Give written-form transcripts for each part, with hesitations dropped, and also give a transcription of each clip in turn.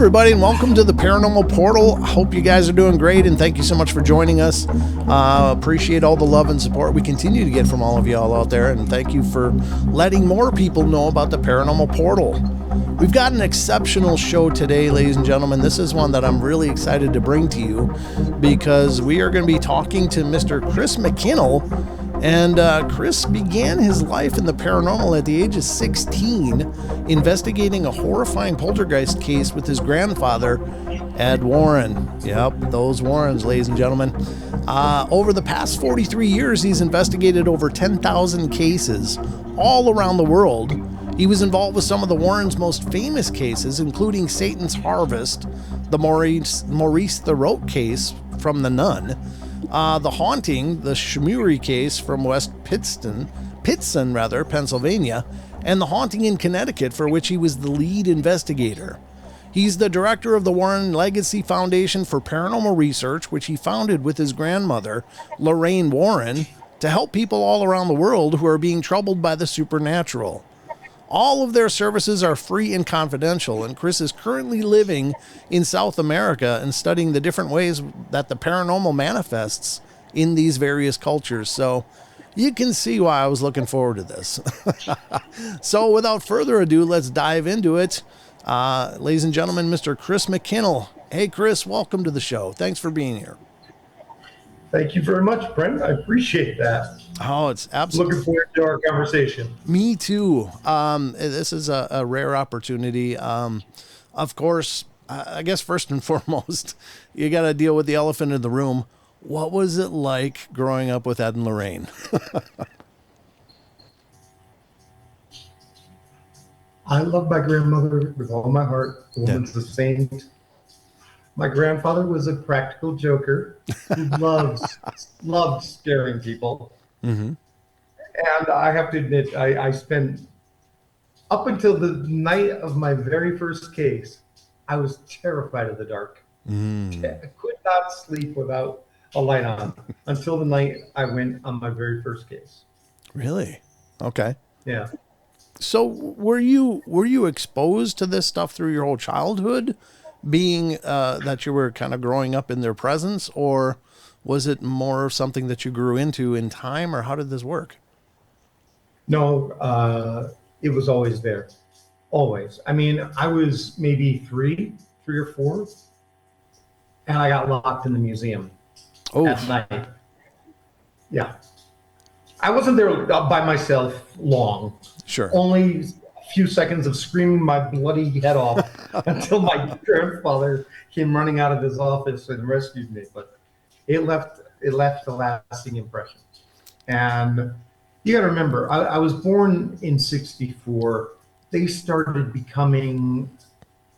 everybody, and welcome to the Paranormal Portal. Hope you guys are doing great, and thank you so much for joining us. Appreciate all the love and support we continue to get from all of y'all out there, and thank you for letting more people know about the Paranormal Portal. We've got an exceptional show today, ladies and gentlemen. This is one that I'm really excited to bring to you because we are going to be talking to Mr. Chris McKinnell. And Chris began his life in the paranormal at the age of 16, investigating a horrifying poltergeist case with his grandfather, Ed Warren. Yep, those Warrens, ladies and gentlemen. Over the past 43 years, he's investigated over 10,000 cases all around the world. He was involved with some of the Warrens' most famous cases, including Satan's Harvest, the Maurice Thurot case from The Nun, The Haunting, the Shmurey case from West Pittston, Pennsylvania, and The Haunting in Connecticut, for which he was the lead investigator. He's the director of the Warren Legacy Foundation for Paranormal Research, which he founded with his grandmother, Lorraine Warren, to help people all around the world who are being troubled by the supernatural. All of their services are free and confidential, and Chris is currently living in South America and studying the different ways that the paranormal manifests in these various cultures. So you can see why I was looking forward to this. So without further ado, let's dive into it. Ladies and gentlemen, Mr. Chris McKinnell. Hey, Chris, welcome to the show. Thanks for being here. Thank you very much, Brent. I appreciate that. Oh, it's absolutely looking forward to our conversation. Me too. This is a rare opportunity. Of course, I guess first and foremost, you got to deal with the elephant in the room. What was it like growing up with Ed and Lorraine? I love my grandmother with all my heart. The woman's a saint. My grandfather was a practical joker who loved scaring people. Mm-hmm. And I have to admit, I spent, up until the night of my very first case, I was terrified of the dark. I could not sleep without a light on until the night I went on my very first case. Really? Okay. Yeah. So were you exposed to this stuff through your whole childhood, being that you were kind of growing up in their presence, or was it more something that you grew into in time, or how did this work? No, it was always there. Always. I mean, I was maybe three or four, and I got locked in the museum at night. Yeah. I wasn't there by myself long. Sure. Only a few seconds of screaming my bloody head off until my grandfather came running out of his office and rescued me. But it left a lasting impression. And you got to remember, I was born in '64. They started becoming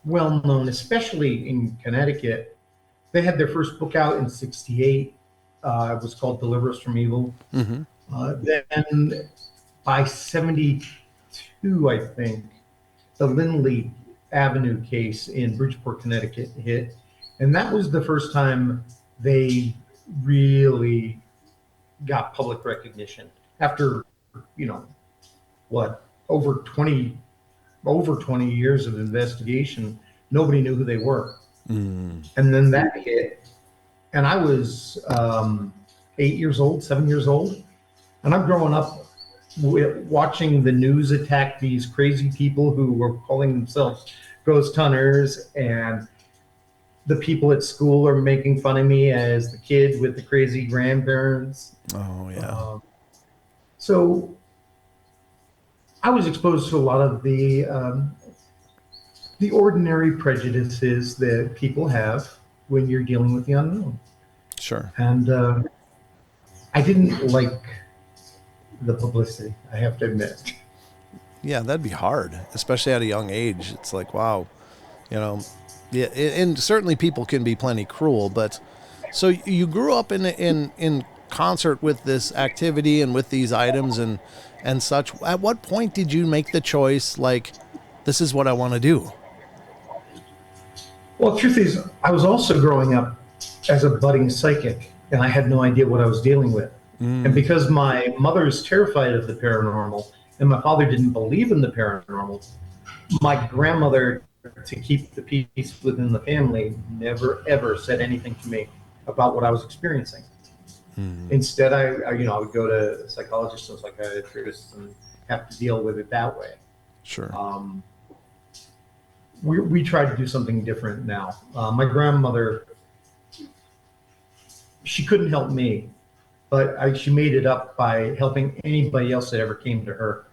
well known, especially in Connecticut. They had their first book out in '68. It was called Deliver Us from Evil. Mm-hmm. Then by '72, I think, the Lindley Avenue case in Bridgeport, Connecticut hit. And that was the first time they really got public recognition after, over 20 years of investigation. Nobody knew who they were. And then that hit, and I was 7 years old, and I'm growing up watching the news attack these crazy people who were calling themselves ghost hunters, and the people at school are making fun of me as the kid with the crazy grandparents. Oh, yeah. So I was exposed to a lot of the ordinary prejudices that people have when you're dealing with the unknown. Sure. And I didn't like the publicity, I have to admit. Yeah, that'd be hard, especially at a young age. It's like, wow, yeah, and certainly people can be plenty cruel, but so you grew up in concert with this activity and with these items and such. At what point did you make the choice, like, this is what I want to do? Well, the truth is, I was also growing up as a budding psychic, and I had no idea what I was dealing with. And because my mother is terrified of the paranormal, and my father didn't believe in the paranormal, my grandmother to keep the peace within the family, never ever said anything to me about what I was experiencing. Instead, I would go to psychologists and psychiatrists and have to deal with it that way. Sure. We try to do something different now. My grandmother, she couldn't help me, but she made it up by helping anybody else that ever came to her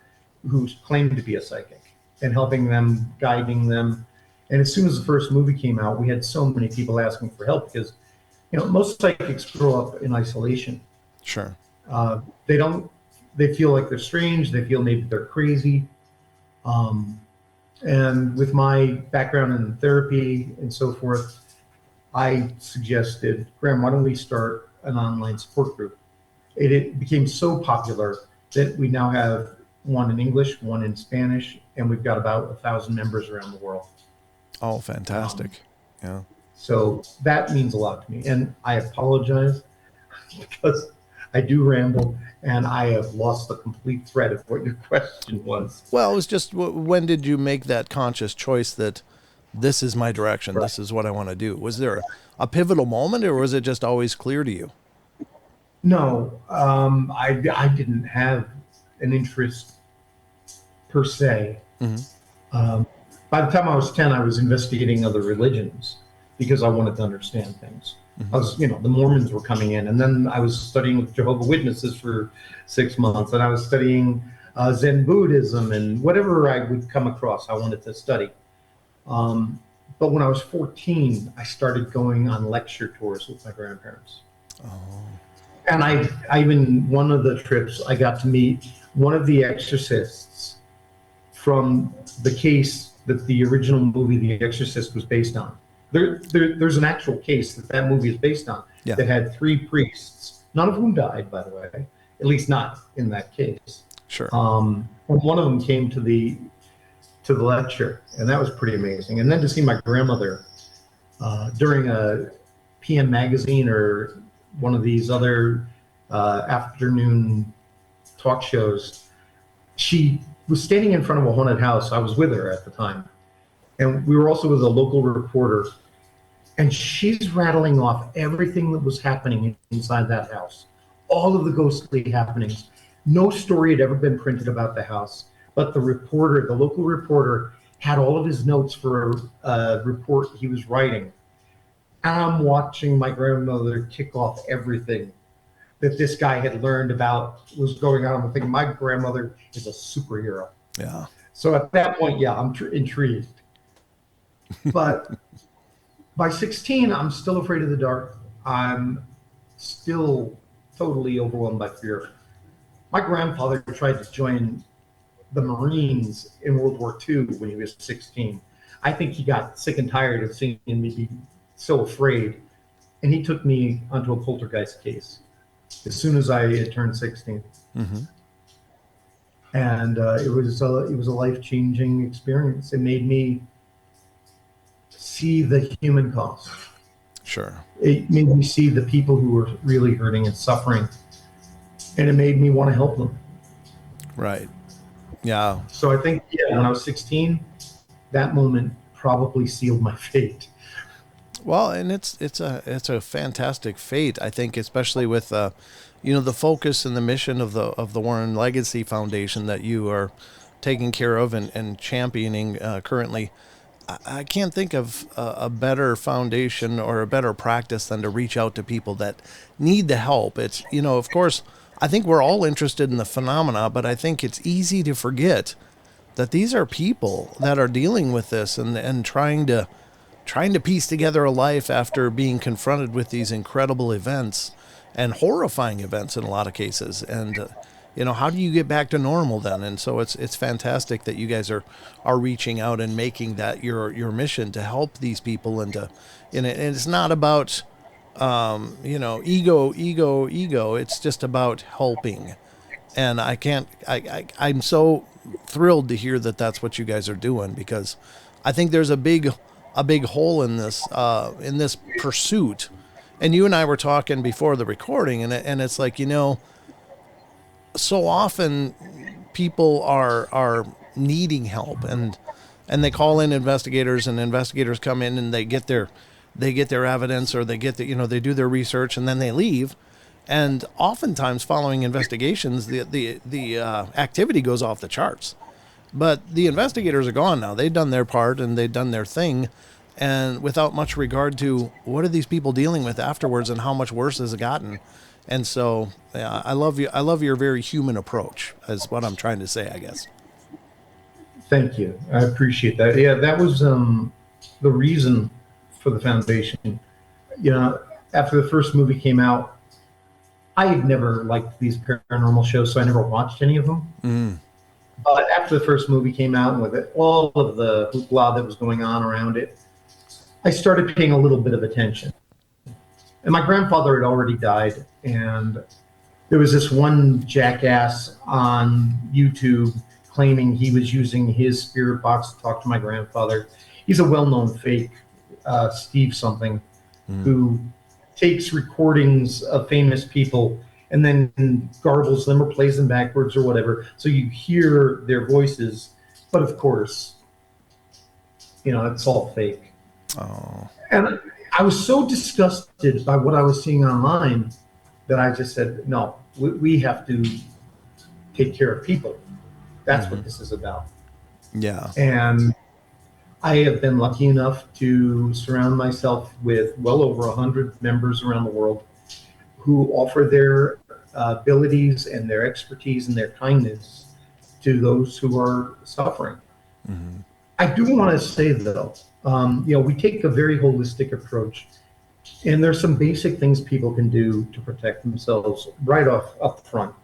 who claimed to be a psychic, and helping them, guiding them. And as soon as the first movie came out, we had so many people asking for help because, most psychics grow up in isolation. Sure. They feel like they're strange. They feel maybe they're crazy. And with my background in therapy and so forth, I suggested, Graham, why don't we start an online support group? It became so popular that we now have one in English, one in Spanish, and we've got about 1,000 members around the world. Oh, fantastic. Yeah. So that means a lot to me. And I apologize because I do ramble and I have lost the complete thread of what your question was. Well, it was just, when did you make that conscious choice that this is my direction, Right. This is what I want to do? Was there a pivotal moment, or was it just always clear to you? No, I didn't have an interest per se. By the time I was 10, I was investigating other religions because I wanted to understand things. I was, the Mormons were coming in, and then I was studying with Jehovah's Witnesses for 6 months, and I was studying Zen Buddhism, and whatever I would come across, I wanted to study. But when I was 14, I started going on lecture tours with my grandparents. And I even, one of the trips, I got to meet one of the exorcists from the case that the original movie, The Exorcist, was based on. There's an actual case that movie is based on that had 3 priests, none of whom died, by the way, at least not in that case. Sure. And one of them came to the lecture, and that was pretty amazing. And then to see my grandmother during a PM magazine or one of these other afternoon talk shows, she was standing in front of a haunted house. I was with her at the time, and we were also with a local reporter, and she's rattling off everything that was happening inside that house, all of the ghostly happenings. No story had ever been printed about the house, but the local reporter, had all of his notes for a report he was writing. And I'm watching my grandmother tick off everything that this guy had learned about was going on. I'm thinking, my grandmother is a superhero. Yeah. So at that point, I'm intrigued. But by 16, I'm still afraid of the dark. I'm still totally overwhelmed by fear. My grandfather tried to join the Marines in World War II when he was 16. I think he got sick and tired of seeing me be so afraid, and he took me onto a poltergeist case as soon as I had turned 16. And it was a life-changing experience. It made me see the human cost. Sure. It made me see the people who were really hurting and suffering, and it made me want to help them. Right. Yeah. So I think, when I was 16, that moment probably sealed my fate. Well, and it's a fantastic fate, I think, especially with the focus and the mission of the Warren Legacy Foundation that you are taking care of and championing currently. I can't think of a better foundation or a better practice than to reach out to people that need the help. It's, of course, I think we're all interested in the phenomena, but I think it's easy to forget that these are people that are dealing with this and trying to piece together a life after being confronted with these incredible events and horrifying events in a lot of cases. And, how do you get back to normal then? And so it's fantastic that you guys are reaching out and making that your mission to help these people and it's not about, ego. It's just about helping. And I'm so thrilled to hear that that's what you guys are doing, because I think there's a big hole in this pursuit. And you and I were talking before the recording, and it's like, so often people are needing help, and and they call in investigators, and investigators come in and they get their evidence, or they get they do their research, and then they leave. And oftentimes following investigations, the activity goes off the charts. But the investigators are gone now. They've done their part and they've done their thing, and without much regard to what are these people dealing with afterwards and how much worse has it gotten. And so I love your very human approach, is what I'm trying to say, I guess. Thank you. I appreciate that. Yeah, that was the reason for the foundation. After the first movie came out, I had never liked these paranormal shows, so I never watched any of them. But after the first movie came out, and with all of the hoopla that was going on around it, I started paying a little bit of attention. And my grandfather had already died, and there was this one jackass on YouTube claiming he was using his spirit box to talk to my grandfather. He's a well-known fake, Steve something, who takes recordings of famous people and then garbles them or plays them backwards or whatever, so you hear their voices. But of course, it's all fake. Oh. And I was so disgusted by what I was seeing online that I just said, no, we have to take care of people. That's what this is about. Yeah. And I have been lucky enough to surround myself with well over 100 members around the world who offer their abilities and their expertise and their kindness to those who are suffering. I do want to say, though, we take a very holistic approach, and there's some basic things people can do to protect themselves right up front.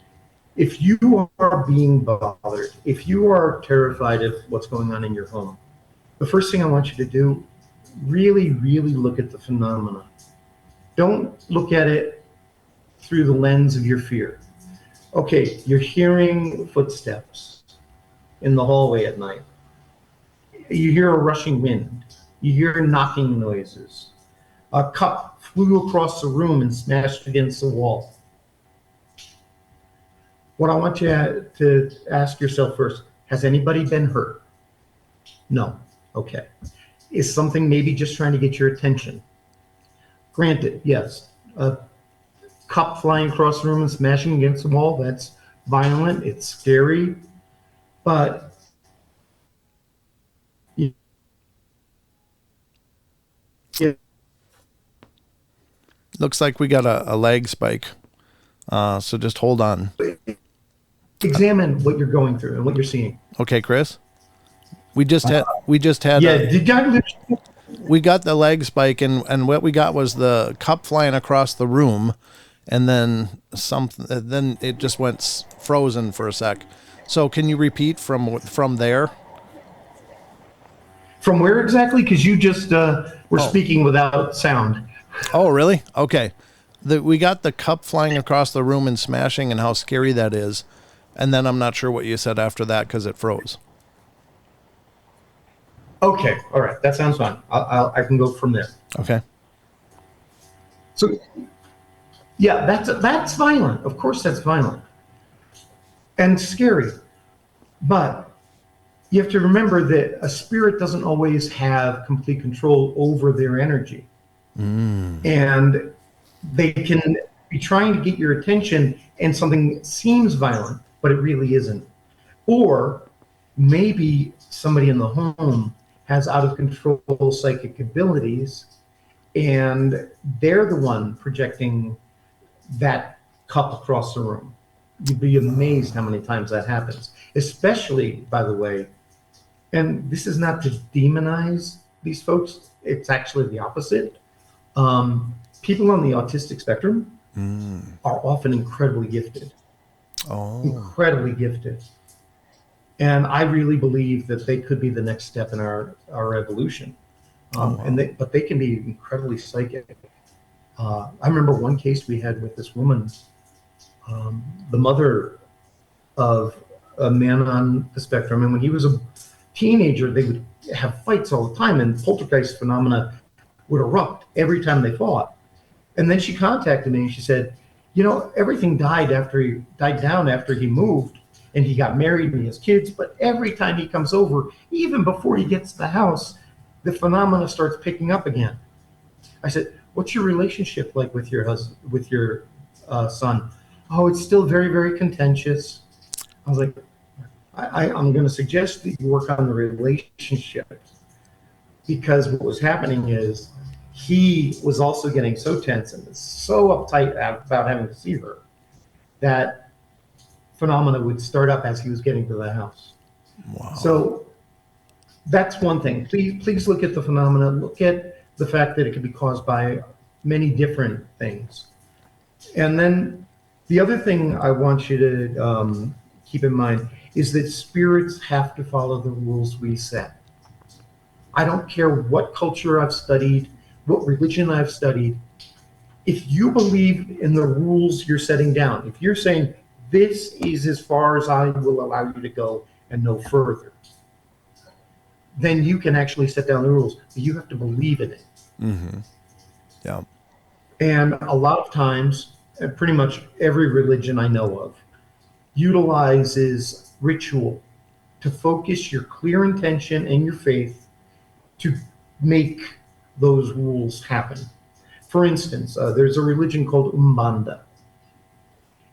If you are being bothered, if you are terrified of what's going on in your home, the first thing I want you to do, really, really look at the phenomena. Don't look at it through the lens of your fear. Okay, you're hearing footsteps in the hallway at night. You hear a rushing wind. You hear knocking noises. A cup flew across the room and smashed against the wall. What I want you to ask yourself first, has anybody been hurt? No. Okay. Is something maybe just trying to get your attention? Granted, yes. A cup flying across the room and smashing against the wall, that's violent, it's scary, but looks like we got a lag spike. So just hold on. Examine what you're going through and what you're seeing. Okay, Chris. We just had. We got the leg spike, and what we got was the cup flying across the room, and then then it just went frozen for a sec. So can you repeat from there? From where exactly? Because you just were speaking without sound. Oh, really? Okay. We got the cup flying across the room and smashing, and how scary that is. And then I'm not sure what you said after that because it froze. Okay, all right, that sounds fine. I can go from there. Okay. So, yeah, that's violent. Of course, that's violent and scary. But you have to remember that a spirit doesn't always have complete control over their energy, and they can be trying to get your attention, and something seems violent, but it really isn't. Or maybe somebody in the home has out of control psychic abilities, and they're the one projecting that cup across the room. You'd be amazed how many times that happens, especially, by the way, and this is not to demonize these folks, it's actually the opposite. People on the autistic spectrum are often incredibly gifted. Incredibly gifted. And I really believe that they could be the next step in our evolution. But they can be incredibly psychic. I remember one case we had with this woman, the mother of a man on the spectrum. And when he was a teenager, they would have fights all the time, and poltergeist phenomena would erupt every time they fought. And then she contacted me and she said, everything died down after he moved. and he got married and he has kids, but every time he comes over, even before he gets to the house, the phenomena starts picking up again. I said, what's your relationship like with your son? Oh, it's still very, very contentious. I was like, I'm going to suggest that you work on the relationship, because what was happening is he was also getting so tense and so uptight about having to see her that phenomena would start up as he was getting to the house. Wow. So that's one thing. Please look at the phenomena. Look at the fact that it can be caused by many different things. And then the other thing I want you to keep in mind is that spirits have to follow the rules we set. I don't care what culture I've studied, what religion I've studied. If you believe in the rules you're setting down, if you're saying, this is as far as I will allow you to go and no further, then you can actually set down the rules. But you have to believe in it. Mm-hmm. Yeah. And a lot of times, pretty much every religion I know of utilizes ritual to focus your clear intention and your faith to make those rules happen. For instance, there's a religion called Umbanda.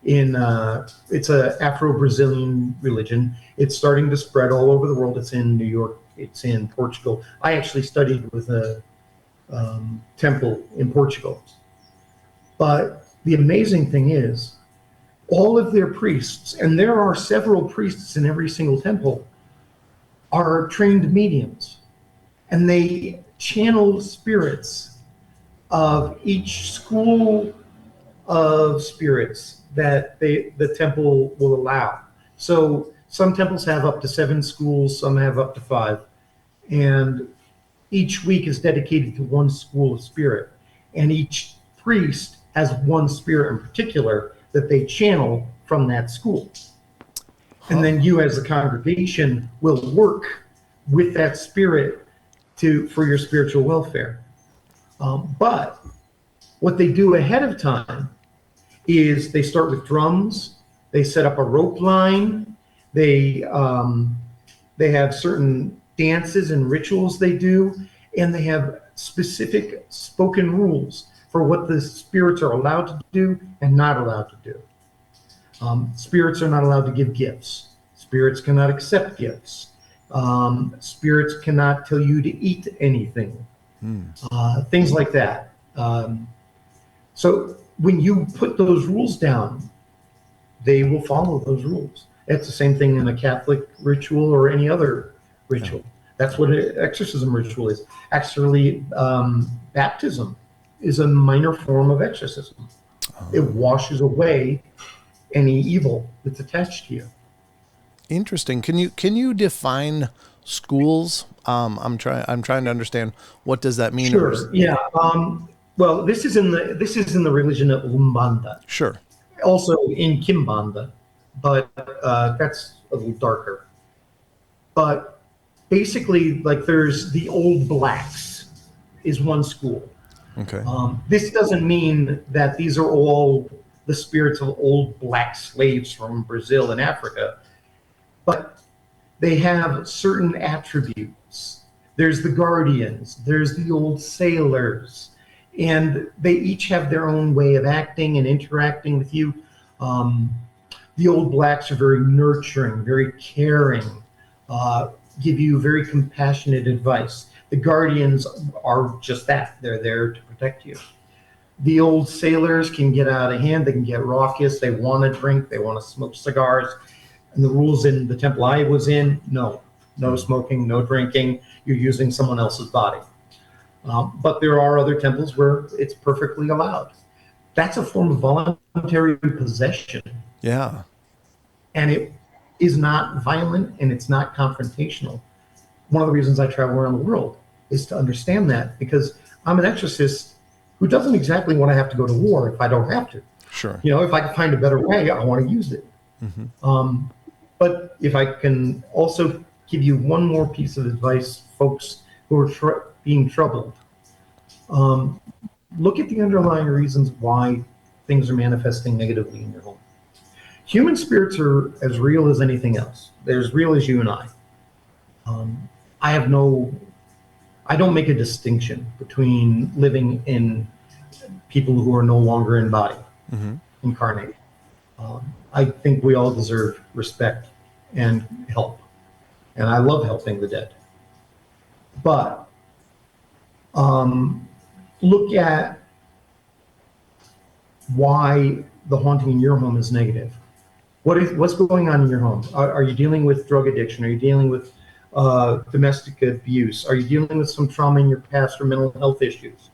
It's a Afro-Brazilian religion. It's starting to spread all over the world. It's in New York. It's in Portugal. I actually studied with a temple in Portugal. But the amazing thing is, all of their priests, and there are several priests in every single temple, are trained mediums. And they channel spirits of each school of spirits that the temple will allow. So some temples have up to 7 schools, some have up to 5. And each week is dedicated to one school of spirit. And each priest has one spirit in particular that they channel from that school. And then you as a congregation will work with that spirit for your spiritual welfare. But what they do ahead of time is they start with drums, they set up a rope line, they have certain dances and rituals they do, and they have specific spoken rules for what the spirits are allowed to do and not allowed to do. Spirits are not allowed to give gifts. Spirits cannot accept gifts. Spirits cannot tell you to eat anything. Things like that. So when you put those rules down, they will follow those rules. It's the same thing in a Catholic ritual or any other ritual. That's what an exorcism ritual is. Actually, baptism is a minor form of exorcism. It washes away any evil that's attached to you. Interesting. Can you define schools? I'm trying to understand, what does that mean? Sure. Yeah. Well, this is in the religion of Umbanda. Sure. Also in Kimbanda, but that's a little darker. But basically, like, there's the Old Blacks is one school. Okay. This doesn't mean that these are all the spirits of old black slaves from Brazil and Africa, but they have certain attributes. There's the guardians, there's the old sailors, and they each have their own way of acting and interacting with you. The old blacks are very nurturing, very caring, give you very compassionate advice. The guardians are just that. They're there to protect you. The old sailors can get out of hand. They can get raucous. They want to drink. They want to smoke cigars. And the rules in the temple I was in, no smoking, no drinking. You're using someone else's body. But there are other temples where it's perfectly allowed. That's a form of voluntary possession. Yeah. And it is not violent, and it's not confrontational. One of the reasons I travel around the world is to understand that, because I'm an exorcist who doesn't exactly want to have to go to war if I don't have to. Sure. If I can find a better way, I want to use it. Mm-hmm. But if I can also give you one more piece of advice, folks who are being troubled, look at the underlying reasons why things are manifesting negatively in your home. Human spirits are as real as anything else. They're as real as you and I. I don't make a distinction between living in people who are no longer in body, incarnate. I think we all deserve respect and help. And I love helping the dead. But look at why the haunting in your home is negative. What's going on in your home? Are you dealing with drug addiction? Are you dealing with domestic abuse? Are you dealing with some trauma in your past or mental health issues?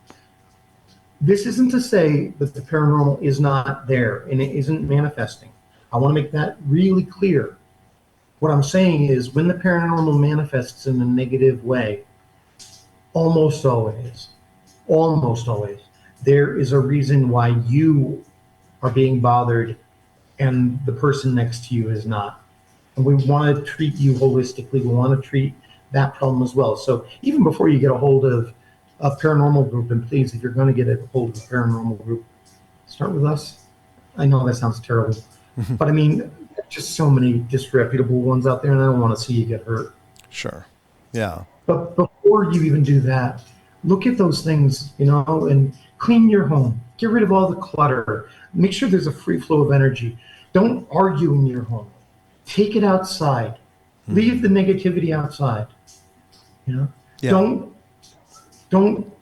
This isn't to say that the paranormal is not there and it isn't manifesting. I want to make that really clear. What I'm saying is when the paranormal manifests in a negative way, almost always, there is a reason why you are being bothered and the person next to you is not. And we want to treat you holistically. We want to treat that problem as well. So even before you get a hold of a paranormal group, and please, if you're going to get a hold of a paranormal group, start with us. I know that sounds terrible, but I mean, just so many disreputable ones out there, and I don't want to see you get hurt. Sure. Yeah. But before you even do that, look at those things, and clean your home. Get rid of all the clutter. Make sure there's a free flow of energy. Don't argue in your home. Take it outside. Leave the negativity outside. Yeah. Don't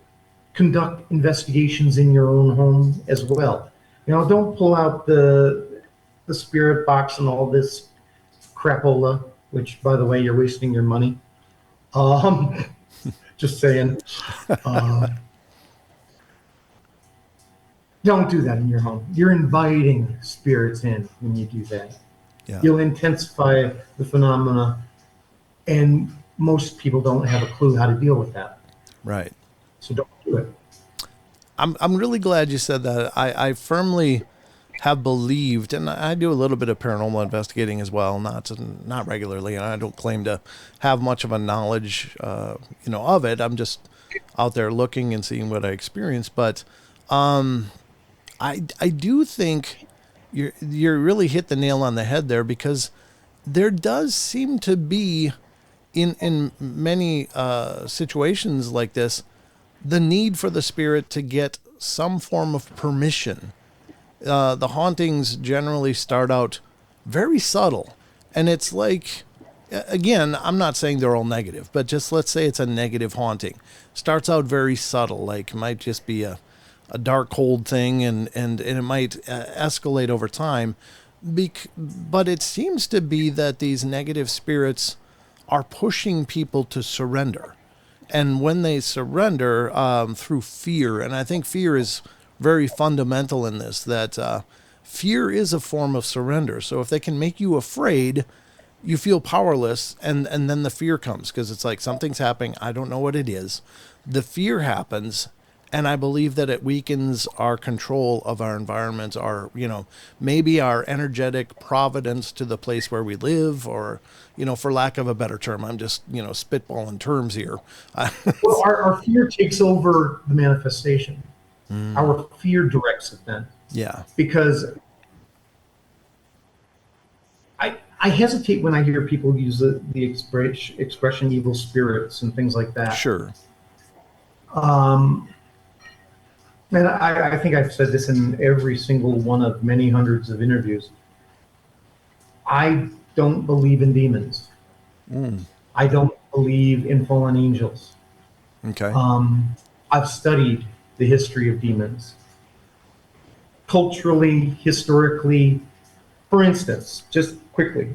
conduct investigations in your own home as well. Don't pull out the spirit box and all this crapola, which, by the way, you're wasting your money. Just saying. Don't do that in your home. You're inviting spirits in when you do that. Yeah. You'll intensify the phenomena, and most people don't have a clue how to deal with that. Right. So don't do it. I'm really glad you said that. I firmly have believed, and I do a little bit of paranormal investigating as well, not regularly, and I don't claim to have much of a knowledge, of it. I'm just out there looking and seeing what I experience. But I do think you really hit the nail on the head there, because there does seem to be in many situations like this the need for the spirit to get some form of permission. The hauntings generally start out very subtle, and it's like, again, I'm not saying they're all negative, but just let's say it's a negative haunting. Starts out very subtle, like it might just be a dark, cold thing, and it might escalate over time. But it seems to be that these negative spirits are pushing people to surrender. And when they surrender through fear, and I think fear is very fundamental in this, that fear is a form of surrender. So if they can make you afraid, you feel powerless, and then the fear comes, because it's like something's happening. I don't know what it is. The fear happens, and I believe that it weakens our control of our environment, maybe our energetic providence to the place where we live, or, for lack of a better term, I'm just, spitballing terms here. Well, our fear takes over the manifestation. Our fear directs it then. Yeah. Because I hesitate when I hear people use the expression evil spirits and things like that. Sure. And I think I've said this in every single one of many hundreds of interviews. I don't believe in demons. I don't believe in fallen angels. Okay. I've studied the history of demons. Culturally, historically, for instance, just quickly,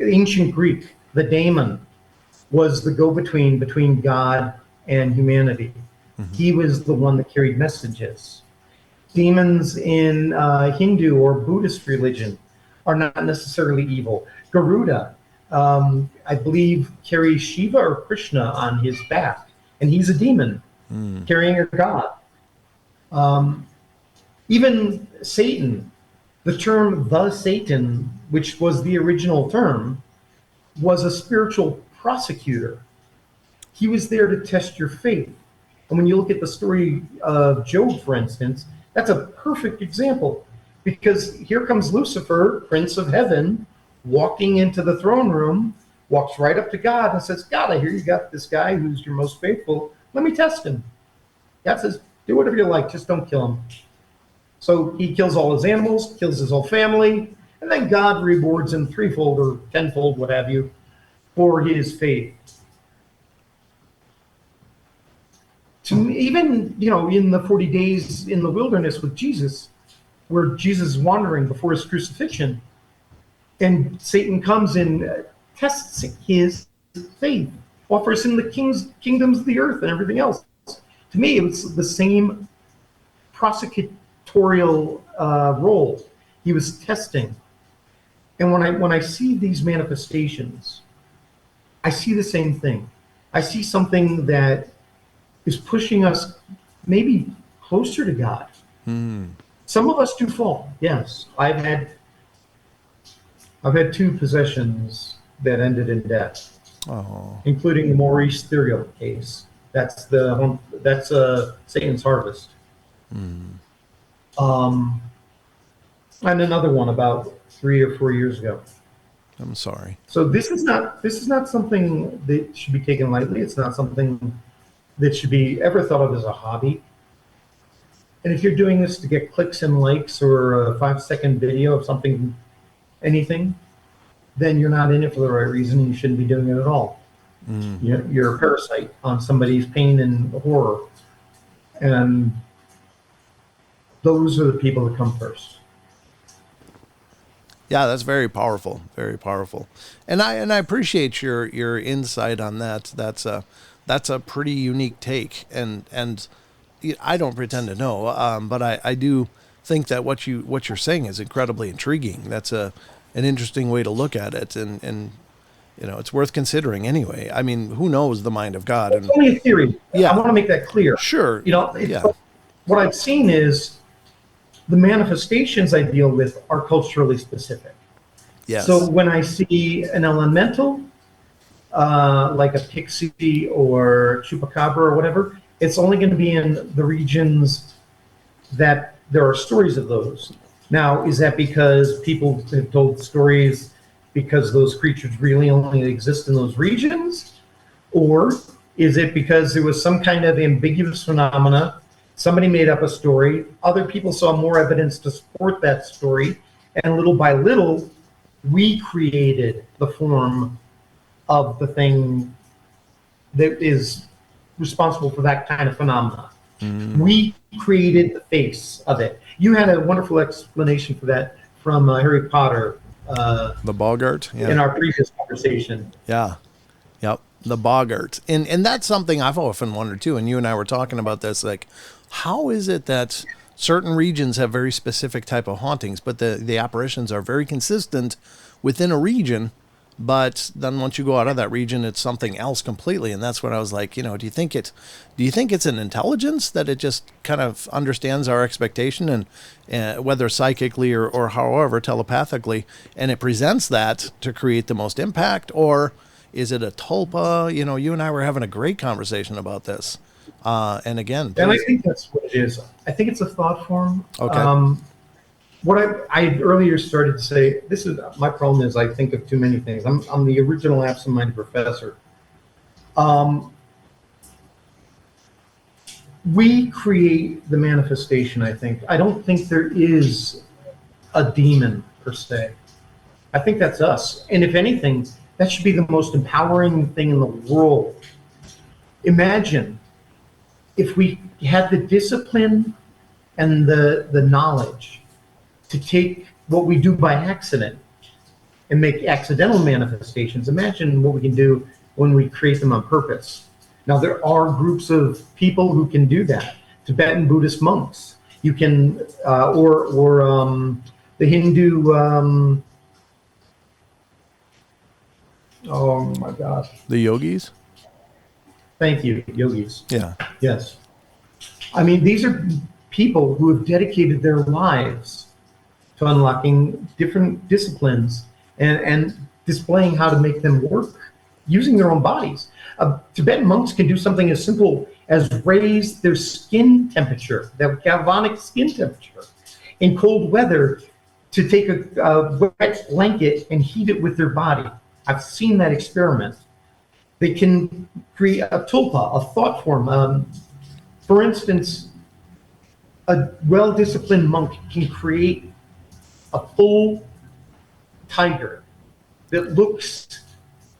ancient Greek, the daemon was the go-between between God and humanity. He was the one that carried messages. Demons in Hindu or Buddhist religion are not necessarily evil. Garuda, I believe, carries Shiva or Krishna on his back, and he's a demon carrying a god. Even Satan, the term the Satan, which was the original term, was a spiritual prosecutor. He was there to test your faith. And when you look at the story of Job, for instance, that's a perfect example, because here comes Lucifer, Prince of Heaven, walking into the throne room, walks right up to God and says, God, I hear you got this guy who's your most faithful. Let me test him. God says, do whatever you like, just don't kill him. So he kills all his animals, kills his whole family, and then God rewards him threefold or tenfold, what have you, for his faith. Even, in the 40 days in the wilderness with Jesus, where Jesus is wandering before his crucifixion, and Satan comes and tests his faith, offers him the kingdoms of the earth and everything else. To me, it was the same prosecutorial role. He was testing. And when I see these manifestations, I see the same thing. I see something that is pushing us maybe closer to God. Some of us do fall. Yes, I've had 2 possessions that ended in death, including the Maurice Theriot case. That's Satan's Harvest. And another one about 3 or 4 years ago. I'm sorry. So this is not something that should be taken lightly. It's not something that should be ever thought of as a hobby. And if you're doing this to get clicks and likes or a 5-second video of something, anything, then you're not in it for the right reason, and you shouldn't be doing it at all. You're a parasite on somebody's pain and horror. And those are the people that come first. Yeah, that's very powerful, very powerful. And I appreciate your insight on that. That's a pretty unique take, and I don't pretend to know, but I do think that what you're saying is incredibly intriguing. That's an interesting way to look at it, and it's worth considering anyway. I mean, who knows the mind of God? It's only a theory. Yeah. I want to make that clear. Sure. What I've seen is the manifestations I deal with are culturally specific. Yes. So when I see an elemental, like a pixie or chupacabra or whatever, it's only going to be in the regions that there are stories of those. Now, is that because people have told stories because those creatures really only exist in those regions? Or is it because there was some kind of ambiguous phenomena? Somebody made up a story. Other people saw more evidence to support that story. And little by little, we created the form of the thing that is responsible for that kind of phenomena. We created the face of it. You had a wonderful explanation for that from Harry Potter. The Boggart? Yeah. In our previous conversation. Yeah. Yep. The Boggart. And that's something I've often wondered too. And you and I were talking about this, like, how is it that certain regions have very specific type of hauntings, but the apparitions are very consistent within a region, but then once you go out of that region, it's something else completely. And that's what I was like, do you think it's an intelligence that it just kind of understands our expectation, and whether psychically or however telepathically, and it presents that to create the most impact? Or is it a tulpa? You and I were having a great conversation about this. And again, and I think that's what it is. I think it's a thought form. Okay. What I earlier started to say, this is my problem is I think of too many things. I'm the original absent-minded professor. We create the manifestation, I think. I don't think there is a demon per se. I think that's us. And if anything, that should be the most empowering thing in the world. Imagine if we had the discipline and the knowledge to take what we do by accident and make accidental manifestations. Imagine what we can do when we create them on purpose. Now, there are groups of people who can do that. Tibetan Buddhist monks. You can, or the Hindu, oh my gosh. The yogis? Thank you, yogis. Yeah. Yes. I mean, these are people who have dedicated their lives to unlocking different disciplines and displaying how to make them work using their own bodies. Tibetan monks can do something as simple as raise their skin temperature, their galvanic skin temperature. in cold weather to take a wet blanket and heat it with their body. I've seen that experiment. They can create a tulpa, a thought form. For instance, a well-disciplined monk can create a full tiger that looks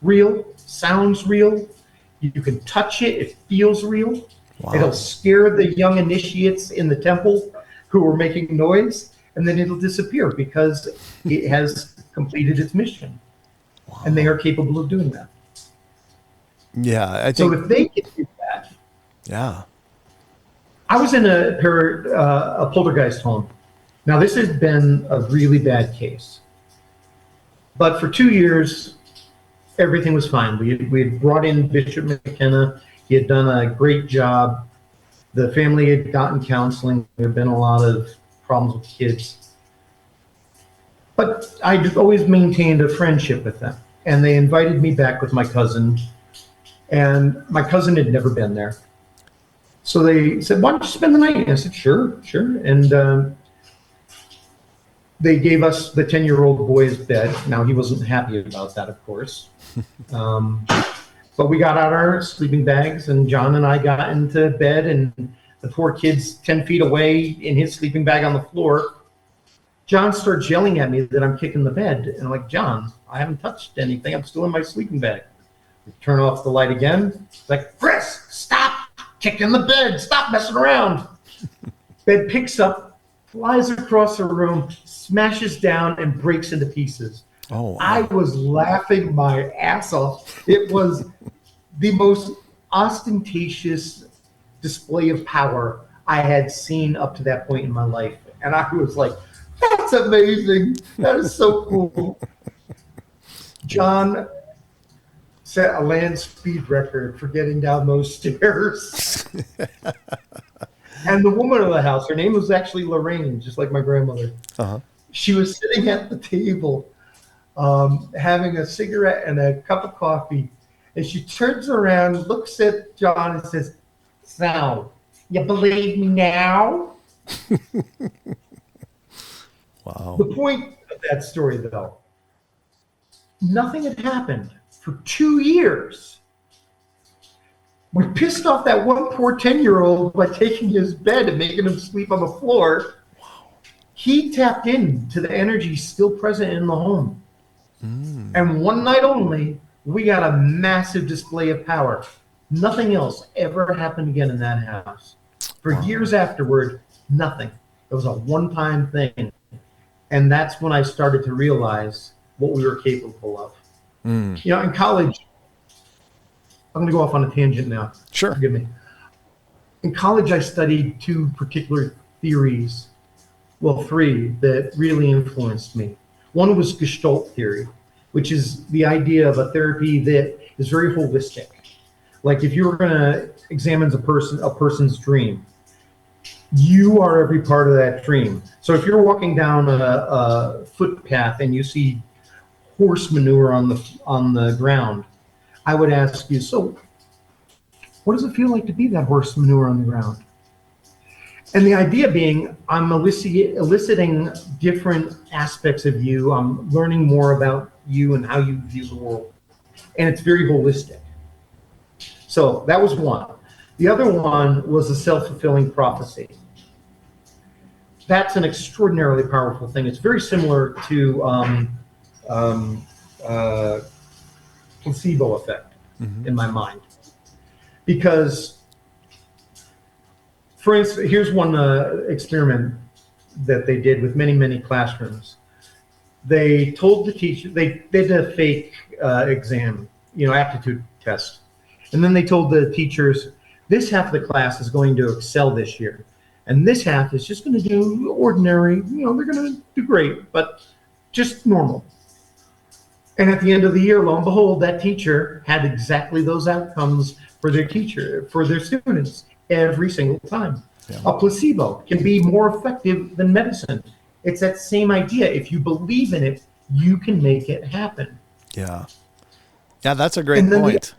real, sounds real. You can touch it, it feels real. Wow. It'll scare the young initiates in the temple who are making noise, and then it'll disappear because it has completed its mission. Wow. And they are capable of doing that. Yeah, I think. So if they can do that. Yeah. I was in a poltergeist home. Now, this has been a really bad case. But for 2 years, everything was fine. We had brought in Bishop McKenna. He had done a great job. The family had gotten counseling. There had been a lot of problems with kids. But I always maintained a friendship with them. And they invited me back with my cousin. And my cousin had never been there. So they said, why don't you spend the night? And I said, sure. And they gave us the 10-year-old boy's bed. Now, he wasn't happy about that, of course. But we got out our sleeping bags, and John and I got into bed, and the poor kid's 10 feet away in his sleeping bag on the floor. John starts yelling at me that I'm kicking the bed. And I'm like, John, I haven't touched anything. I'm still in my sleeping bag. We turn off the light again. It's like, Chris, stop kicking the bed. Stop messing around. Bed picks up, flies across the room, smashes down, and breaks into pieces. Oh, wow. I was laughing my ass off. It was the most ostentatious display of power I had seen up to that point in my life. And I was like, that's amazing. That is so cool. John set a land speed record for getting down those stairs. And the woman of the house, her name was actually Lorraine, just like my grandmother. Uh-huh. She was sitting at the table having a cigarette and a cup of coffee. And she turns around, looks at John and says, so, you believe me now? Wow. The point of that story, though, nothing had happened for 2 years. We pissed off that one poor 10-year-old by taking his bed and making him sleep on the floor. Wow. He tapped into the energy still present in the home. And one night only, we got a massive display of power. Nothing else ever happened again in that house. For years afterward, nothing. It was a one-time thing. And that's when I started to realize what we were capable of. You know, in college, I'm going to go off on a tangent now. Sure. Forgive me. In college, I studied two particular theories, well, three, that really influenced me. One was Gestalt theory, which is the idea of a therapy that is very holistic. Like if you were going to examine a person's dream, you are every part of that dream. So if you're walking down a footpath and you see horse manure on the ground, I would ask you, so what does it feel like to be that horse manure on the ground? And the idea being, I'm eliciting different aspects of you. I'm learning more about you and how you view the world. And it's very holistic. So that was one. The other one was a self-fulfilling prophecy. That's an extraordinarily powerful thing. It's very similar to placebo effect in my mind. Because, for instance, here's one experiment that they did with many, many classrooms. They told the teacher, they did a fake exam, aptitude test. And then they told the teachers, this half of the class is going to excel this year. And this half is just going to do ordinary, they're going to do great, but just normal. And at the end of the year, lo and behold, that teacher had exactly those outcomes for their students every single time. Yeah. A placebo can be more effective than medicine. It's that same idea. If you believe in it, you can make it happen. Yeah. Yeah, that's a great point.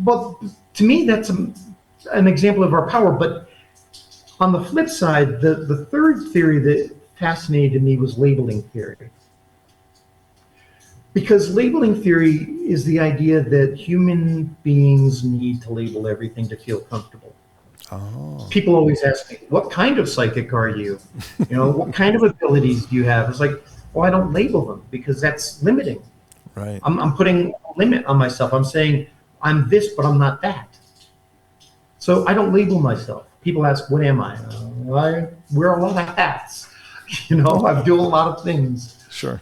Well, to me, that's an example of our power. But On the flip side, the third theory that fascinated me was labeling theory. Because labeling theory is the idea that human beings need to label everything to feel comfortable. Oh. People always ask me, what kind of psychic are you? What kind of abilities do you have? It's like, well, I don't label them because that's limiting. Right. I'm putting a limit on myself. I'm saying I'm this, but I'm not that. So I don't label myself. People ask, what am I? I wear a lot of hats. I do a lot of things. Sure.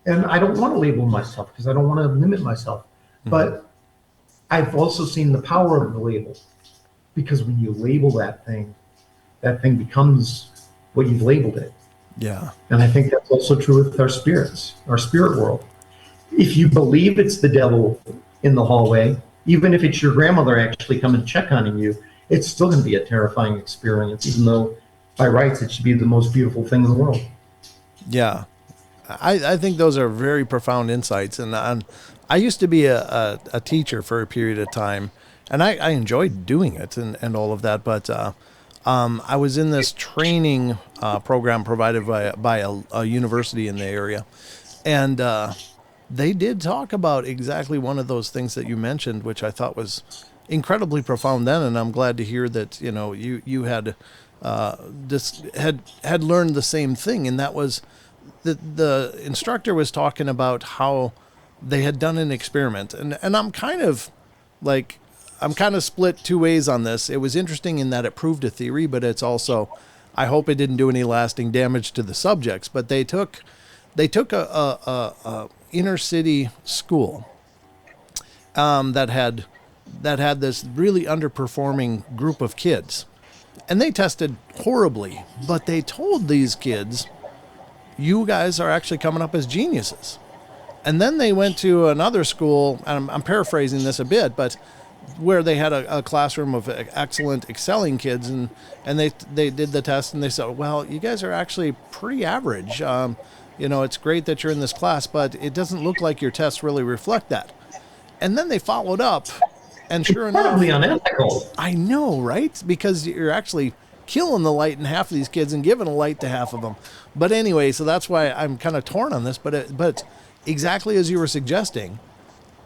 And I don't want to label myself because I don't want to limit myself. Mm-hmm. But I've also seen the power of the label, because when you label that thing becomes what you've labeled it. Yeah. And I think that's also true with our spirits, our spirit world. If you believe it's the devil in the hallway, even if it's your grandmother actually coming to check on you, it's still going to be a terrifying experience, even though by rights it should be the most beautiful thing in the world. Yeah. I think those are very profound insights. And I used to be a teacher for a period of time, and I enjoyed doing it and all of that. But I was in this training program provided by a university in the area. And they did talk about exactly one of those things that you mentioned, which I thought was incredibly profound then. And I'm glad to hear that, you had had learned the same thing. And that was the instructor was talking about how they had done an experiment. And I'm kind of split two ways on this. It was interesting in that it proved a theory, but it's also, I hope it didn't do any lasting damage to the subjects. But they took a inner city school that had this really underperforming group of kids, and they tested horribly. But they told these kids, you guys are actually coming up as geniuses. And then they went to another school, and I'm paraphrasing this a bit, but where they had a classroom of excellent, excelling kids, and they did the test, and they said, well, you guys are actually pretty average. It's great that you're in this class, but it doesn't look like your tests really reflect that. And then they followed up, and sure enough, incredibly unethical. I know, right? Because you're actually killing the light in half of these kids and giving a light to half of them. But anyway, so that's why I'm kind of torn on this. But exactly as you were suggesting,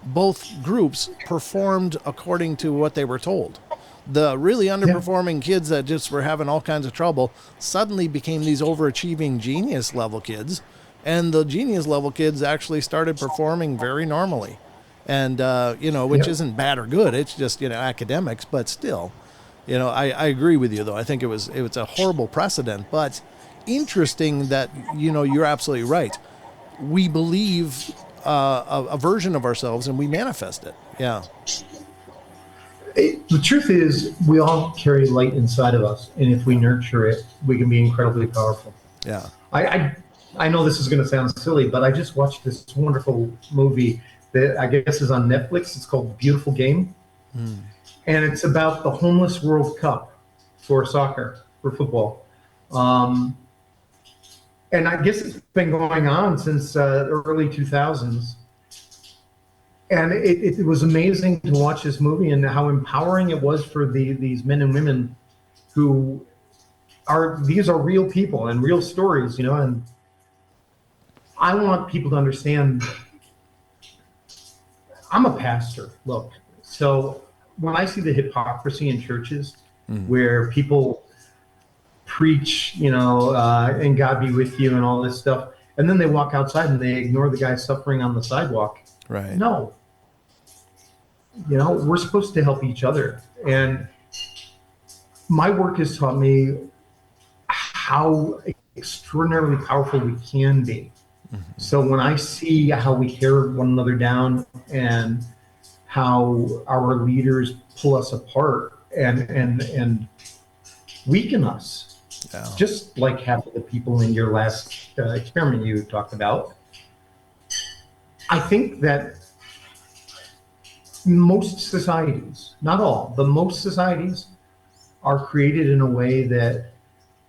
both groups performed according to what they were told. The really underperforming kids that just were having all kinds of trouble suddenly became these overachieving genius level kids, and the genius level kids actually started performing very normally. And which isn't bad or good. It's just academics, but still. I agree with you, though. I think it was a horrible precedent, but interesting that, you're absolutely right. We believe a version of ourselves and we manifest it. Yeah. The truth is, we all carry light inside of us, and if we nurture it, we can be incredibly powerful. Yeah. I know this is going to sound silly, but I just watched this wonderful movie that I guess is on Netflix. It's called The Beautiful Game. And it's about the homeless World Cup for soccer, for football. And I guess it's been going on since the early 2000s. And it was amazing to watch this movie and how empowering it was for these men and women who these are real people and real stories, and I want people to understand. I'm a pastor, look. So when I see the hypocrisy in churches where people preach, and God be with you and all this stuff, and then they walk outside and they ignore the guy suffering on the sidewalk. Right. No. We're supposed to help each other. And my work has taught me how extraordinarily powerful we can be. So when I see how we tear one another down and how our leaders pull us apart and weaken us, just like half of the people in your last experiment you talked about, I think that most societies, not all, but most societies are created in a way that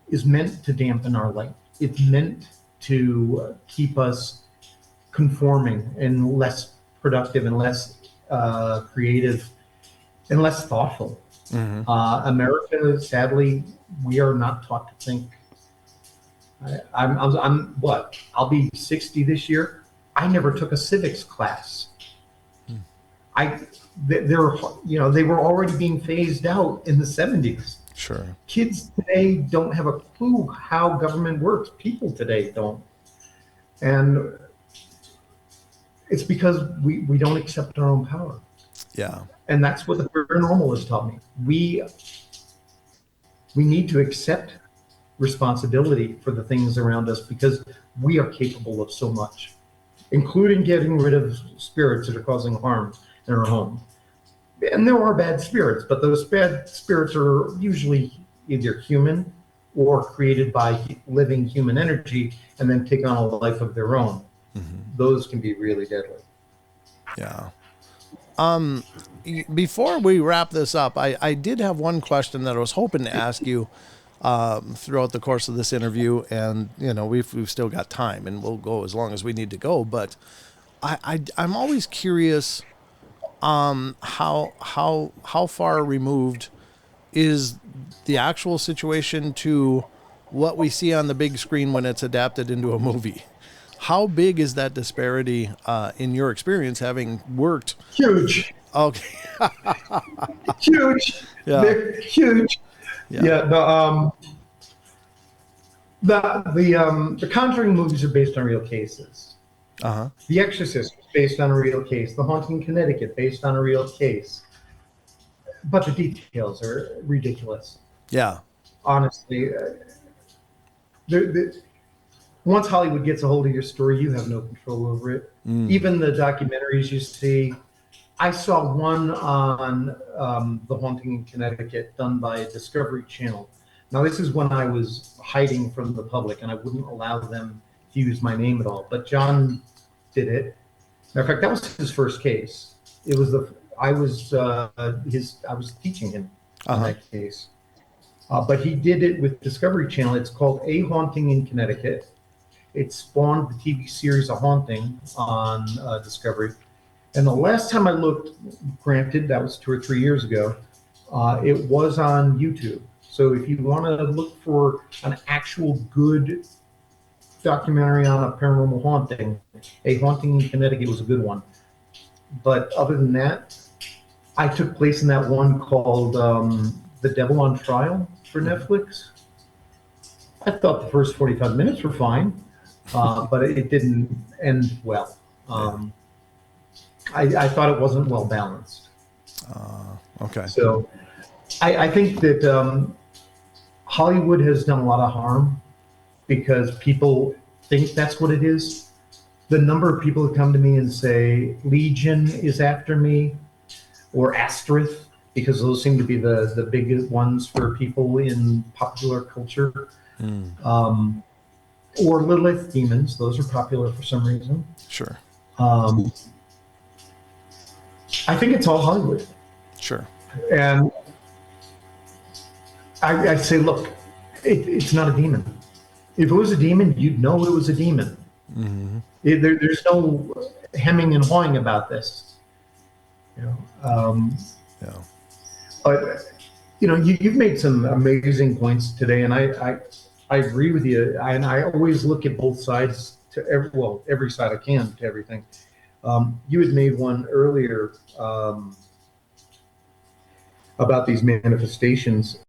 is meant to dampen our light. It's meant to keep us conforming and less productive and less creative and less thoughtful. America, sadly, we are not taught to think. I'm what? I'll be 60 this year. I never took a civics class. They were already being phased out in the 70s. Sure. Kids today don't have a clue how government works. People today don't. And it's because we don't accept our own power. Yeah. And that's what the paranormal has taught me. We need to accept responsibility for the things around us because we are capable of so much, including getting rid of spirits that are causing harm in our home. And there are bad spirits, but those bad spirits are usually either human or created by living human energy and then take on a life of their own. Those can be really deadly. Yeah. Before we wrap this up, I did have one question that I was hoping to ask you throughout the course of this interview, and we've still got time, and we'll go as long as we need to go. But I'm always curious, how far removed is the actual situation to what we see on the big screen when it's adapted into a movie? How big is that disparity in your experience, having worked? Huge. Okay. Huge. Yeah. They're huge. Yeah. The Conjuring movies are based on real cases. The Exorcist was based on a real case. The Haunting in Connecticut based on a real case. But the details are ridiculous. Yeah. Honestly, once Hollywood gets a hold of your story, you have no control over it. Even the documentaries you see. I saw one on The Haunting in Connecticut done by Discovery Channel. Now, this is when I was hiding from the public and I wouldn't allow them to use my name at all. But John did it. Matter of fact, that was his first case. It was I was teaching him on that case. But he did it with Discovery Channel. It's called A Haunting in Connecticut. It spawned the TV series A Haunting on Discovery. And the last time I looked, granted, that was 2 or 3 years ago, it was on YouTube. So if you want to look for an actual good documentary on a paranormal haunting, A Haunting in Connecticut was a good one. But other than that, I took place in that one called The Devil on Trial for Netflix. I thought the first 45 minutes were fine, but it didn't end well. I thought it wasn't well balanced. Okay. So I think that Hollywood has done a lot of harm because people think that's what it is. The number of people who come to me and say, Legion is after me, or Asterith, because those seem to be the biggest ones for people in popular culture. Or Lilith demons, those are popular for some reason. Sure. I think it's all Hollywood. Sure. And I say, look, it's not a demon. If it was a demon, you'd know it was a demon. There's no hemming and hawing about this. But you've made some amazing points today, and I agree with you. And I always look at both sides every side I can to everything. You had made one earlier about these manifestations.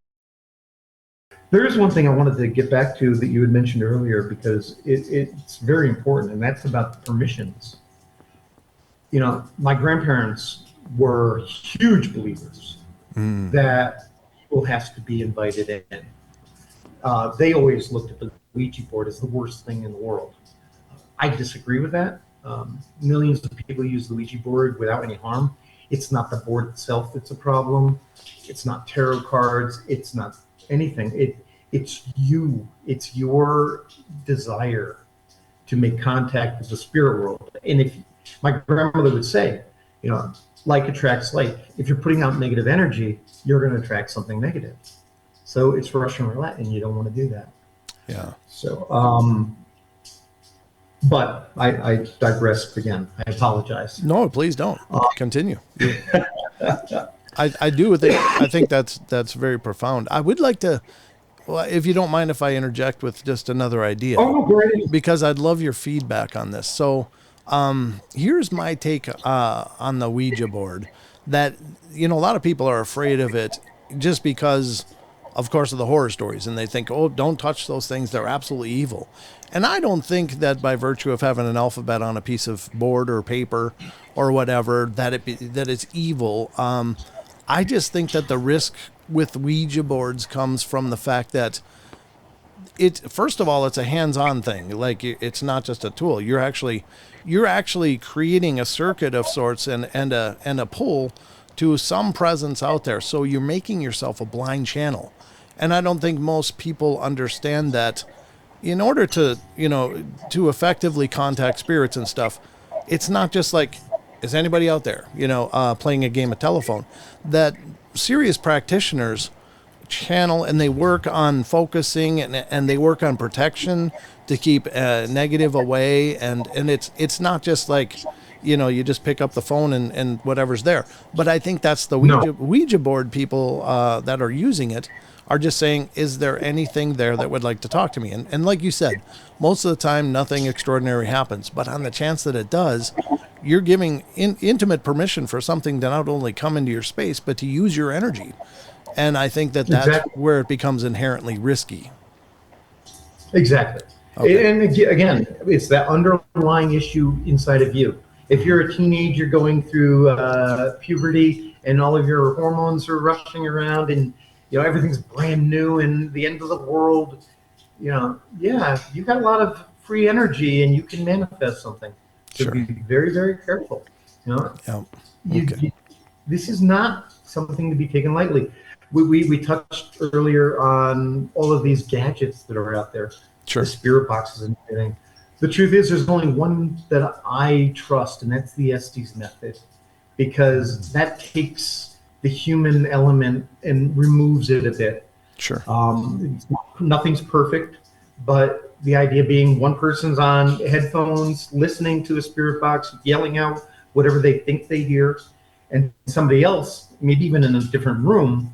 There is one thing I wanted to get back to that you had mentioned earlier, because it's very important, and that's about the permissions. My grandparents were huge believers that people has to be invited in. They always looked at the Ouija board as the worst thing in the world. I disagree with that. Millions of people use the Ouija board without any harm. It's not the board itself that's a problem. It's not tarot cards. It's not anything. It's you. It's your desire to make contact with the spirit world. And if my grandmother would say, like attracts like. If you're putting out negative energy, you're going to attract something negative. So it's Russian roulette, and you don't want to do that. Yeah. So, but I digressed again. I apologize. No, please don't. Continue. I do think, that's very profound. I would like to, well, if you don't mind if I interject with just another idea. Oh, great. Because I'd love your feedback on this. So here's my take on the Ouija board, that, a lot of people are afraid of it just because, of course, of the horror stories. And they think, oh, don't touch those things. They're absolutely evil. And I don't think that by virtue of having an alphabet on a piece of board or paper or whatever, that it's evil. I just think that the risk with Ouija boards comes from the fact that first of all, it's a hands-on thing. Like, it's not just a tool. You're actually creating a circuit of sorts and a pull to some presence out there. So you're making yourself a blind channel. And I don't think most people understand that in order to effectively contact spirits and stuff, it's not just like, is anybody out there, playing a game of telephone. That serious practitioners channel, and they work on focusing and they work on protection to keep negative away. And it's not just like, you just pick up the phone and whatever's there. But I think that's the Ouija board people that are using it are just saying, is there anything there that would like to talk to me? And like you said, most of the time, nothing extraordinary happens. But on the chance that it does, you're giving intimate permission for something to not only come into your space, but to use your energy. And I think that's exactly where it becomes inherently risky. Exactly. Okay. And again, it's that underlying issue inside of you. If you're a teenager going through puberty and all of your hormones are rushing around and everything's brand new and the end of the world, you got a lot of free energy and you can manifest something. So sure. Be very, very careful. Okay. This is not something to be taken lightly. We touched earlier on all of these gadgets that are out there, sure. The spirit boxes and everything. The truth is, there's only one that I trust, and that's the Estes method, because that takes the human element and removes it a bit. Sure. Nothing's perfect, but the idea being one person's on headphones listening to a spirit box, yelling out whatever they think they hear, and somebody else, maybe even in a different room,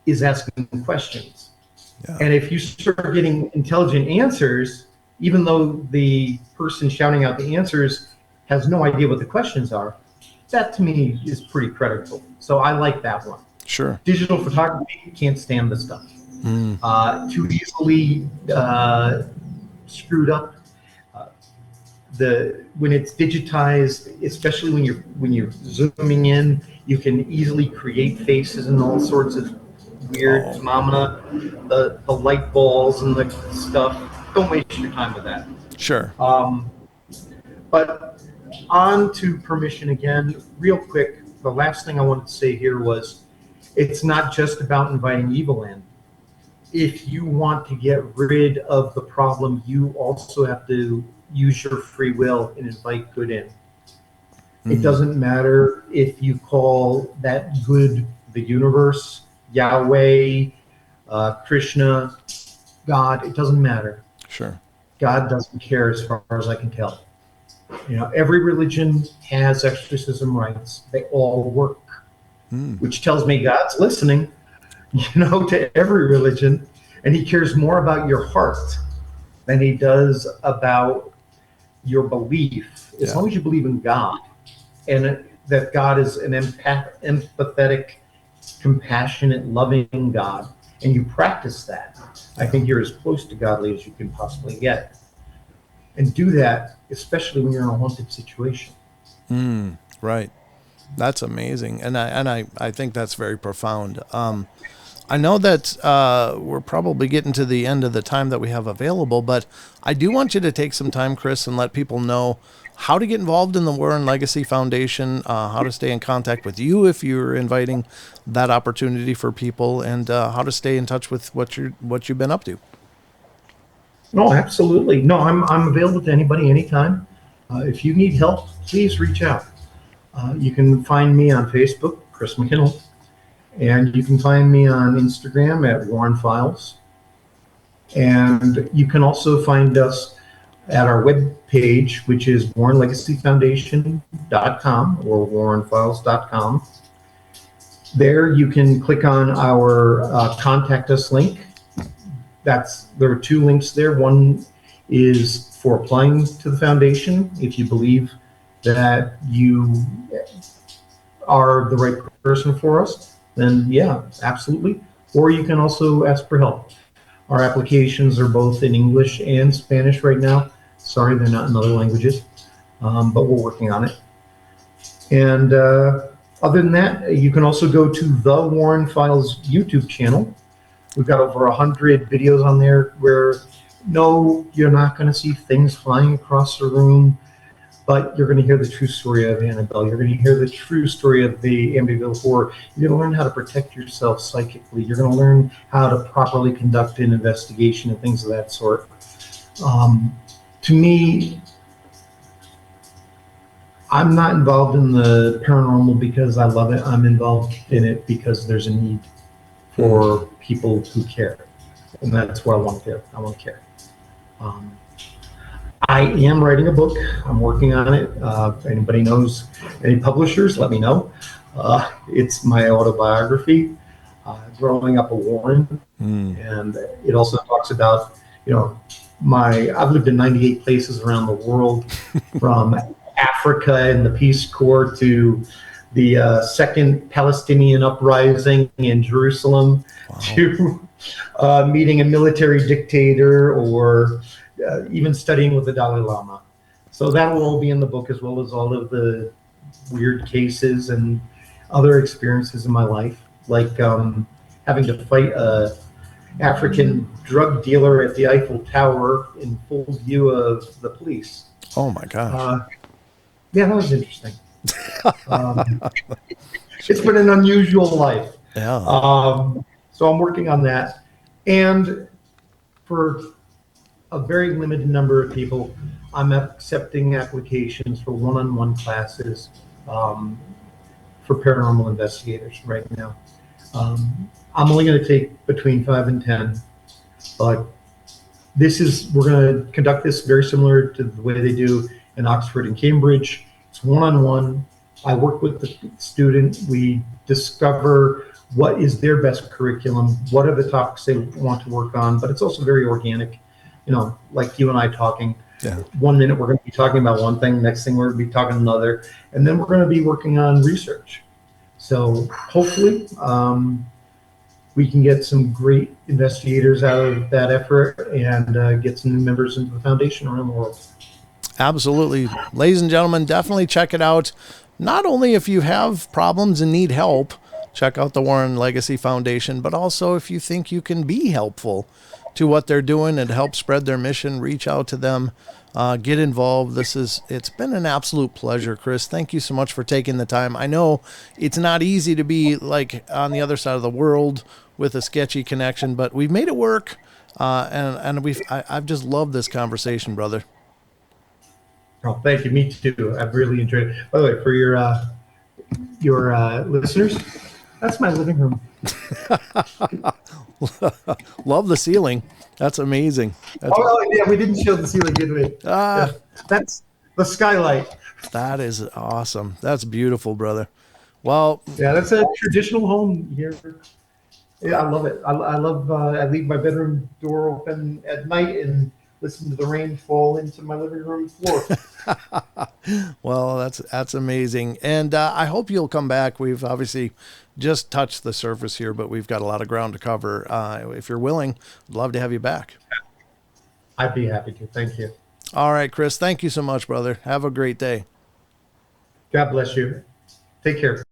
is asking questions. Yeah. And if you start getting intelligent answers, even though the person shouting out the answers has no idea what the questions are, that to me is pretty credible. So I like that one. Sure. Digital photography, can't stand the stuff. Too easily screwed up. When it's digitized, especially when you're zooming in, you can easily create faces and all sorts of weird phenomena. The light balls and the stuff. Don't waste your time with that. Sure. But on to permission again, real quick. The last thing I wanted to say here was, it's not just about inviting evil in. If you want to get rid of the problem, you also have to use your free will and invite good in. Mm-hmm. It doesn't matter if you call that good the universe, Yahweh, Krishna, God. It doesn't matter. Sure. God doesn't care as far as I can tell. Every religion has exorcism rites. They all work, which tells me God's listening, to every religion, and he cares more about your heart than he does about your belief. As long as you believe in God, and that God is an empathetic, compassionate, loving God, and you practice that, I think you're as close to godly as you can possibly get. And do that, especially when you're in a haunted situation. Right. That's amazing. And I think that's very profound. I know that we're probably getting to the end of the time that we have available, but I do want you to take some time, Chris, and let people know how to get involved in the Warren Legacy Foundation, how to stay in contact with you if you're inviting that opportunity for people, and how to stay in touch with what you've been up to. No, absolutely. No, I'm available to anybody anytime. If you need help, please reach out. You can find me on Facebook, Chris McKinnell, and you can find me on Instagram at Warren Files. And you can also find us at our webpage, which is WarrenLegacyFoundation.com or WarrenFiles.com. There you can click on our contact us link. There are two links there. One is for applying to the foundation. If you believe that you are the right person for us, then yeah, absolutely. Or you can also ask for help. Our applications are both in English and Spanish right now. Sorry, they're not in other languages, but we're working on it. And other than that, you can also go to the Warren Files YouTube channel. We've got over 100 videos on there where, no, you're not going to see things flying across the room, but you're going to hear the true story of Annabelle. You're going to hear the true story of the Amityville Horror. You're going to learn how to protect yourself psychically. You're going to learn how to properly conduct an investigation and things of that sort. To me, I'm not involved in the paranormal because I love it. I'm involved in it because there's a need for people who care. And that's what I want to do. I want to care. I am writing a book. I'm working on it. If anybody knows any publishers, let me know. It's my autobiography, growing up a Warren. And it also talks about, I've lived in 98 places around the world, from Africa and the Peace Corps to the second Palestinian uprising in Jerusalem, to meeting a military dictator, or even studying with the Dalai Lama. So that will all be in the book, as well as all of the weird cases and other experiences in my life, like having to fight a African drug dealer at the Eiffel Tower in full view of the police. Oh my gosh. Yeah, that was interesting. It's been an unusual life. Yeah. So I'm working on that. And for a very limited number of people, I'm accepting applications for one-on-one classes for paranormal investigators right now. I'm only going to take between 5 and 10, but we're going to conduct this very similar to the way they do in Oxford and Cambridge. It's one-on-one. I work with the student. We discover what is their best curriculum, what are the topics they want to work on, but it's also very organic, like you and I talking. Yeah. 1 minute we're going to be talking about one thing, next thing we're going to be talking another, and then we're going to be working on research. So hopefully we can get some great investigators out of that effort and get some new members into the foundation around the world. Absolutely. Ladies and gentlemen, definitely check it out. Not only if you have problems and need help, check out the Warren Legacy Foundation, but also if you think you can be helpful to what they're doing and help spread their mission, reach out to them, get involved. It's been an absolute pleasure, Chris. Thank you so much for taking the time. I know it's not easy to be like on the other side of the world with a sketchy connection, but we've made it work. I've just loved this conversation, brother. Oh, thank you. Me too. I've really enjoyed it. By the way, for your listeners, that's my living room. Love the ceiling. That's amazing. Yeah, we didn't show the ceiling, did we? Yeah, that's the skylight. That is awesome. That's beautiful, brother. Well, yeah, that's a traditional home here. Yeah, I love it. I love. I leave my bedroom door open at night and listen to the rain fall into my living room floor. Well, that's amazing. And I hope you'll come back. We've obviously just touched the surface here, but we've got a lot of ground to cover. If you're willing, I'd love to have you back. I'd be happy to. Thank you. All right, Chris. Thank you so much, brother. Have a great day. God bless you. Take care.